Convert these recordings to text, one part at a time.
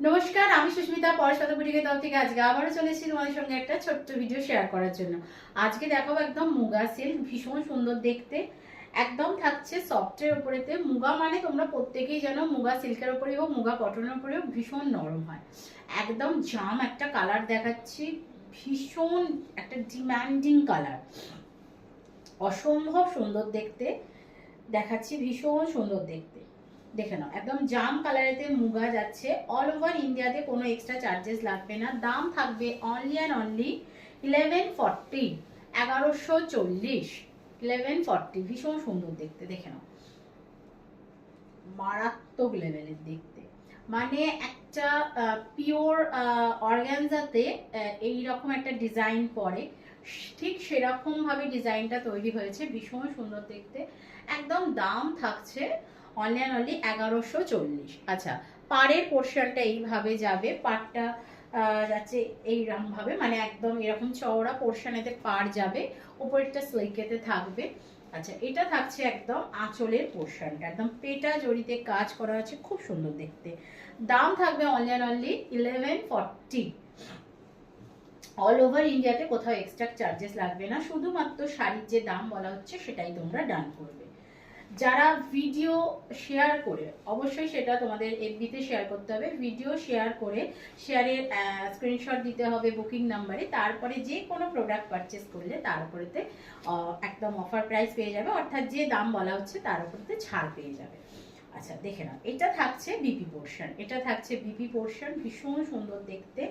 নমস্কার, আমি সুস্মিতা পরশত বুটিকের তরফ থেকে আজকে আবারও চলে এসেছি তোমাদের সঙ্গে একটা ছোট্ট ভিডিও শেয়ার করার জন্য। আজকে দেখাবো একদম মুগা সিল্ক, ভীষণ সুন্দর দেখতে, একদম থাকছে সফটের উপরেতে। মুগা মানে তোমরা প্রত্যেকেই জানো, মুগা সিল্কের উপরে হোক মুগা কটনের উপরেও ভীষণ নরম হয়। একদম জাম একটা কালার দেখাচ্ছি, ভীষণ একটা ডিমান্ডিং কালার, অসম্ভব সুন্দর দেখতে দেখাচ্ছি, ভীষণ সুন্দর দেখতে। দেখে নাও, একদম জাম কালারেতে মুগা যাচ্ছে। অল ওভার ইন্ডিয়াতে কোনো এক্সট্রা চার্জেস লাগবে না। দাম থাকবে অনলি অ্যান্ড অনলি 1140, 1140, 1140। ভীষণ সুন্দর দেখতে, দেখে নাও, মারাত্মক লেভেলের দেখতে। মানে একটা পিওর অর্গানজাতে এইরকম একটা ডিজাইন পরে, ঠিক সেরকম ভাবে ডিজাইনটা তৈরি হয়েছে, ভীষণ সুন্দর দেখতে। একদম দাম থাকছে অনলি অ্যান্ড অনলি 1140। আচ্ছা, পাড়ের পোর্শনটা এইভাবে যাবে, পাড়টা যাচ্ছে এইরকম ভাবে, মানে একদম এরকম চওড়া পোর্শনেতে পাড় যাবে, উপরেরটা স্লিকেতে থাকবে। আচ্ছা, এটা থাকছে একদম আঁচলের পোর্শনটা, একদম পেটা জড়িতে কাজ করা আছে, খুব সুন্দর দেখতে। দাম থাকবে only and only 1140। All over ইন্ডিয়াতে কোথাও এক্সট্রা চার্জেস লাগবে না, শুধুমাত্র শাড়ির যে দাম বলা হচ্ছে সেটাই তোমরা ডান করবে। যারা ভিডিও শেয়ার করে, অবশ্যই সেটা তোমাদের এফবিতে শেয়ার করতে হবে, ভিডিও শেয়ার করে শেয়ারের স্ক্রিনশট দিতে হবে বুকিং নাম্বারে, তারপরে যে কোনো প্রোডাক্ট পারচেস করলে তার উপরেতে একদম অফার প্রাইস পেয়ে যাবে, অর্থাৎ যে দাম বলা হচ্ছে তার উপরেতে ছাড় পেয়ে যাবে। আচ্ছা, দেখে নাও, এটা থাকছে বিপি পোর্শন, এটা থাকছে বিপি পোর্শন, ভীষণ সুন্দর দেখতে।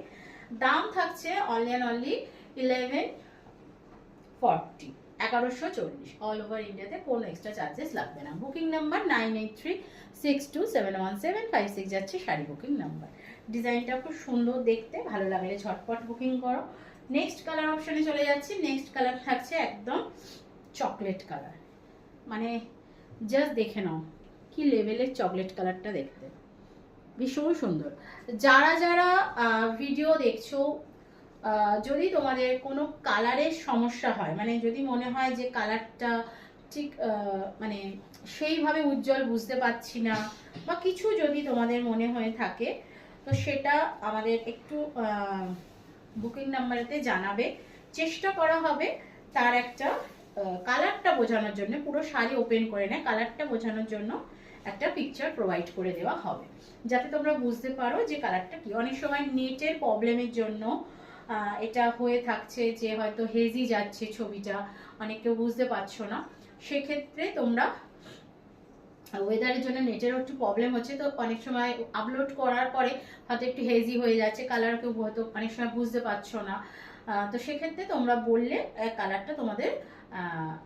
দাম থাকছে only and only 1140, 1140। All over ইন্ডিয়াতে কোনো এক্সট্রা চার্জেস লাগবে না। বুকিং নাম্বার 9836271756 যাচ্ছে শাড়ি বুকিং নাম্বার। ডিজাইনটা খুব সুন্দর দেখতে, ভালো লাগলে ঝটপট বুকিং করো। নেক্সট কালার অপশনে চলে যাচ্ছি। নেক্সট কালার থাকছে একদম চকলেট কালার, মানে জাস্ট দেখে নাও কি লেভেলের চকলেট কালারটা দেখতে, ভীষণ সুন্দর। যারা যারা ভিডিও দেখছো, যদি তোমাদের কোনো কালারের সমস্যা হয়, মানে যদি মনে হয় যে কালারটা ঠিক মানে সেইভাবে উজ্জ্বল বুঝতে পারছি না, বা কিছু যদি তোমাদের মনে হয়ে থাকে, তো সেটা আমাদের একটু বুকিং নাম্বারেতে জানাবে, চেষ্টা করা হবে তার একটা কালারটা বোঝানোর জন্য, পুরো শাড়ি ওপেন করে নেয় কালারটা বোঝানোর জন্য একটা পিকচার প্রোভাইড করে দেওয়া হবে, যাতে তোমরা বুঝতে পারো যে কালারটা কি। অনেক সময় নেটের প্রবলেমের জন্য এটা হয়ে থাকছে যে হয়তো হেজি যাচ্ছে ছবিটা, অনেক কেউ বুঝতে পারছো না। সেক্ষেত্রে তোমরা, ওয়েদারের জন্য নেটেরও একটু প্রবলেম হচ্ছে, তো অনেক সময় আপলোড করার পরে হয়তো একটু হেজি হয়ে যাচ্ছে, কালার কেউ হয়তো অনেক সময় বুঝতে পারছো না। তো সেক্ষেত্রে তোমরা বললে কালারটা তোমাদের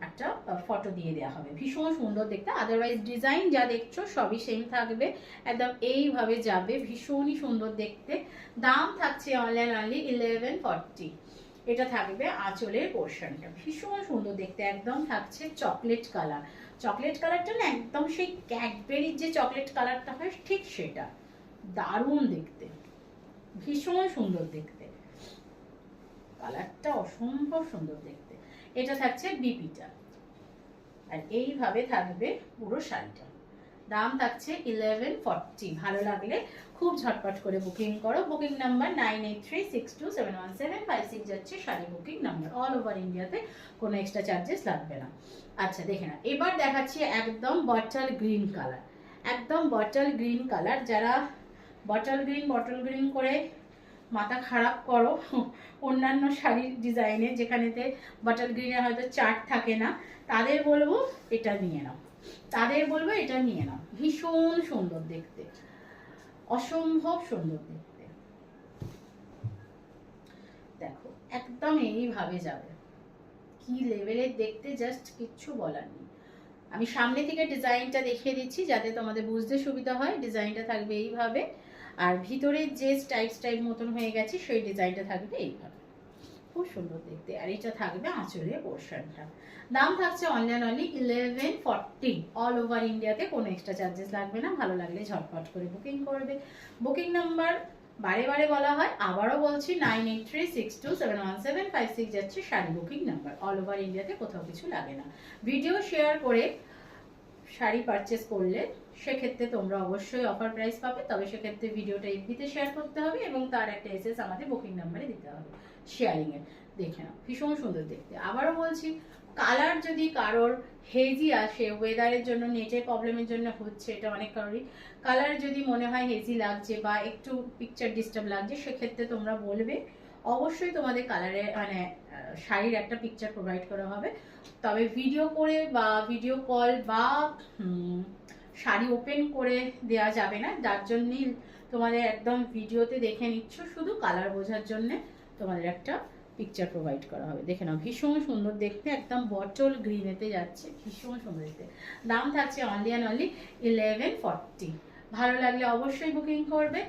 একটা ফটো দিয়ে দেওয়া হবে, ভীষণ সুন্দর দেখতে। আদারওয়াইজ ডিজাইন যা দেখছো সবই সেম থাকবে, একদম এইভাবে যাবে, ভীষণই সুন্দর দেখতে। দাম থাকছে অনলাইন অনলি 1140। এটা থাকবে আঁচলের পোর্শনটা, ভীষণ সুন্দর দেখতে, একদম থাকছে চকলেট কালার। চকলেট কালারটা না একদম সেই ক্যাডবেরির যে চকলেট কালারটা হয় ঠিক সেটা, দারুণ দেখতে, ভীষণ সুন্দর দেখতে, কালারটা অসম্ভব সুন্দর দেখতে। এটা থাকছে বিপিটা, আর এইভাবে থাকবে পুরো শাড়িটা। দাম থাকছে 1140। ভালো লাগলে খুব ঝটপট করে বুকিং করো। বুকিং নাম্বার 9836271756 যাচ্ছে sari booking number. All over ইন্ডিয়াতে কোনো এক্সট্রা চার্জেস লাগবে না। আচ্ছা, দেখে না, এবার দেখাচ্ছি একদম বটল গ্রিন কালার, একদম বটল গ্রিন কালার। যারা বটল গ্রিন করে মাথা খারাপ করো অন্যান্য শাড়ির ডিজাইনে, যেখানেতে বটল গ্রিনে হয়তো চার্ট থাকে না, তাদের বলবো এটা নিয়ে নাও, তাদের বলবো এটা নিয়ে নাও, ভীষণ সুন্দর দেখতে, অসম্ভব সুন্দর দেখতে। দেখো, একদম এইভাবে যাবে, কি লেভেলের দেখতে, জাস্ট কিচ্ছু বলার নেই। আমি সামনে থেকে ডিজাইনটা দেখিয়ে দিচ্ছি যাতে তোমাদের বুঝতে সুবিধা হয়। ডিজাইনটা থাকবে এইভাবে, আর ভিতরে যে স্টাইপ মতন হয়ে গেছে সেই ডিজাইনটা থাকবে এইভাবে, খুব সুন্দর দেখতে। আর এটা থাকবে আঁচলের পোর্শনটা। দাম থাকছে অনলাইন অনলি 1140। অল ওভার ইন্ডিয়াতে কোনো এক্সট্রা চার্জেস লাগবে না। ভালো লাগলে ঝটপট করে বুকিং করবে। বুকিং নাম্বার বারে বারে বলা হয়, আবারও বলছি 9836271756 যাচ্ছে sari booking number. All over ইন্ডিয়াতে কোথাও কিছু লাগে না। ভিডিও শেয়ার করে শাড়ি পারচেস করলে সেক্ষেত্রে তোমরা অবশ্যই অফার প্রাইস পাবে, তবে সেক্ষেত্রে ভিডিওটা এফবিতে শেয়ার করতে হবে এবং তার একটা এসএস আমাদের বুকিং নাম্বারে দিতে হবে শেয়ারিংয়ের। দেখে নাও ভীষণ সুন্দর দেখতে। আবারও বলছি, কালার যদি কারোর হেজি আসে, ওয়েদারের জন্য নেটের প্রবলেমের জন্য হচ্ছে, এটা অনেক কারোরই কালার যদি মনে হয় হেজি লাগছে বা একটু পিকচার ডিস্টার্ব লাগছে, সেক্ষেত্রে তোমরা বলবে, অবশ্যই তোমাদের কালারে মানে শাড়ির একটা পিকচার প্রোভাইড করা হবে। তবে ভিডিও করে বা ভিডিও কল বা শাড়ি ওপেন করে দেওয়া যাবে না, যার জন্যই তোমাদের একদম ভিডিওতে দেখে নিচ্ছ, শুধু কালার বোঝার জন্যে তোমাদের একটা পিকচার প্রোভাইড করা হবে। দেখে নাও ভীষণ সুন্দর দেখতে, একদম বটল গ্রিনেতে যাচ্ছে, ভীষণ সুন্দর দেখতে। দাম থাকছে অনলি অ্যান্ড অনলি 1140। ভালো লাগলে অবশ্যই বুকিং করবে।